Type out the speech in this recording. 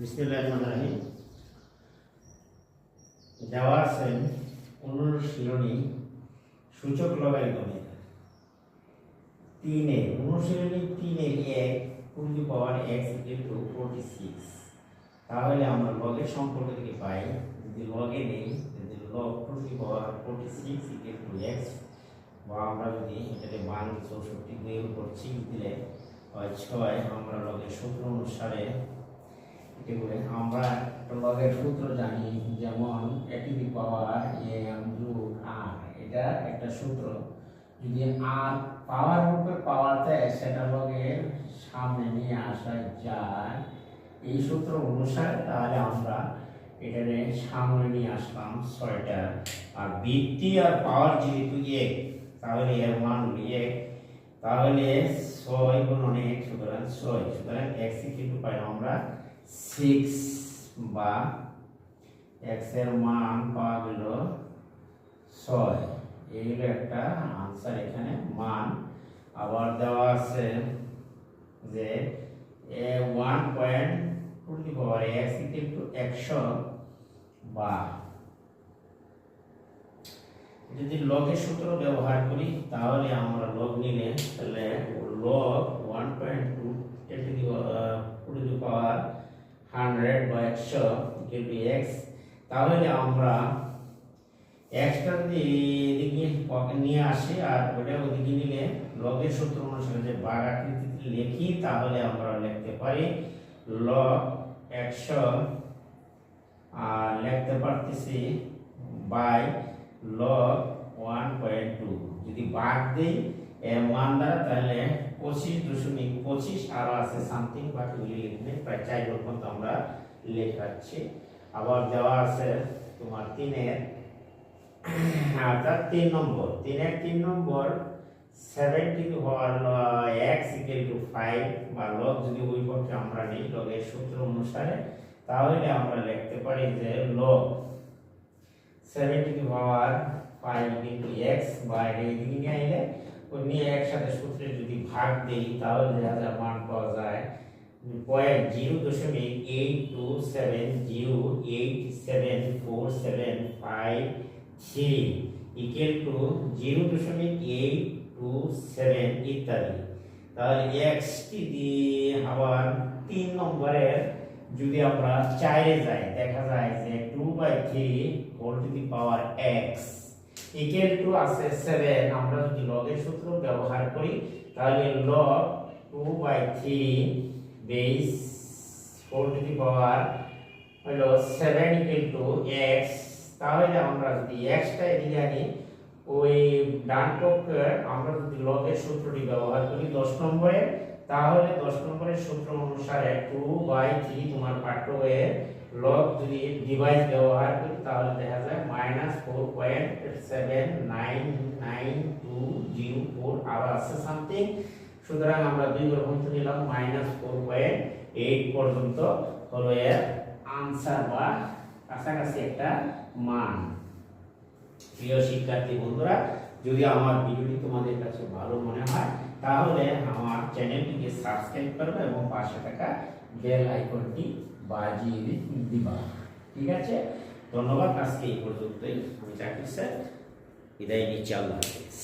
বিসমিল্লাহির দেওয়া আছেন অনুশীলনী সূচক লগারিদমের অনুশীলনী 1 two the power x equal two 46। তাহলে আমরা লগের সম্পর্ক থেকে পাই, যদি লগে নেই যদি log two the power 46 equal to x, বা আমরা যদি এটাকে মান 64 দিয়ে উপর চিহ্ন দিলে হয় 6। আমরা লগের সূত্র অনুসারে আমরা লগের সূত্র জানি, যেমন a two the power m যোগ r, এটা একটা সূত্র। যদি r পাওয়ার উপর পাওয়ার দেয় সেটা লগের সামনে নিয়ে আসা যায় এই সূত্র অনুসারে, তাহলে আমরা এটাকে সামনে নিয়ে আসলাম 6টা। আর বৃত্তি আর পাওয়ার যেহেতু 1, তাহলে এর মান 1, তাহলে 6 গুণন 1 সুতরাং 6। সুতরাং x ইকুয়াল পাইলাম আমরা 6, বা x এর মান পাওয়া গেল 6। এই হলো একটা আনসার, এখানে মান। আবার দেওয়া আছে যে 1.2 x ইকুয়াল টু 100, বা যদি লগের সূত্র ব্যবহার করি তাহলে আমরা লগ নিলে তাহলে লগ 1.2 টু দি পাওয়ার 100 বা 100 ইকুয়াল টু x। তাহলে আমরা xটা যদি এদিকে পকেট নিয়ে আসি আর ওটা ওদিকে নিলে লগের সূত্র অনুসারে যে ভাগ আকৃতিতে লিখি, তাহলে আমরা লিখতে পারি লগ 100 আর লিখতে পারতেছি বাই লগ 1.2। যদি ভাগ দেই এর মান দ্বারা তাহলে 25.25 আর আছে সামথিং, বাকিগুলি লিখলে প্রায় 4 এর মতো আমরা লেখাচ্ছি। আবার দেওয়া আছে তোমার 3 নম্বর 3 নম্বর 70 হওয়ার x ইকুয়াল টু 5, বা লগ যদি ওই পক্ষে আমরা নিই লগের সূত্র অনুসারে, তাহলে আমরা লিখতে পারি যে লগ 70 পাওয়ার 5 ইনটু x, বা এইদিকে নিয়ে আইলে ওই নিয়ে একসাথে সূত্রে যদি ভাগ দেই তাহলে দেখা যায় মান পাওয়া যায় 0.087487475 ইকুয়াল টু 0.827 ইত্যাদি। তাহলে x টি দিয়ে আবার 3 নম্বরের যদি আমরা 4 এ যাই, দেখা যায় যে 2/3 whole to the power x equal to আছে 7। আমরা যদি লগের সূত্র ব্যবহার করি তাহলে log 2/3 base whole to the power হলো 7 ইকুয়াল টু x। তাহলে আমরা যদি x টা এদিকে আনি ওই ডান পক্ষে আমরা যদি লগের সূত্রটি ব্যবহার করি 10 নম্বরে, তাহলে 10 নম্বরের সূত্র অনুসারে 2/3 তোমার পাঠ্য হয়ে লগ যদি ডিভাইস ব্যবহার করি তাহলে দেখা যায় -4.7992004 আর আছে সামথিং। সুতরাং আমরা 2 পর্যন্ত নিলাম, -4.8 পর্যন্ত হলো এর আনসার বা কাছাকাছি একটা মান। প্রিয় শিক্ষার্থী বন্ধুরা, যদি আমার ভিডিওটি তোমাদের কাছে ভালো মনে হয় তাহলে আমার চ্যানেলটিকে সাবস্ক্রাইব করবে এবং পাশে থাকা বেল আইকনটি বাজিয়ে দিবা। ঠিক আছে, ধন্যবাদ। আজকে এই পর্যন্তই। আমি জাকির স্যার বিদায় নিচ্ছি। আল্লাহ হাফেজ।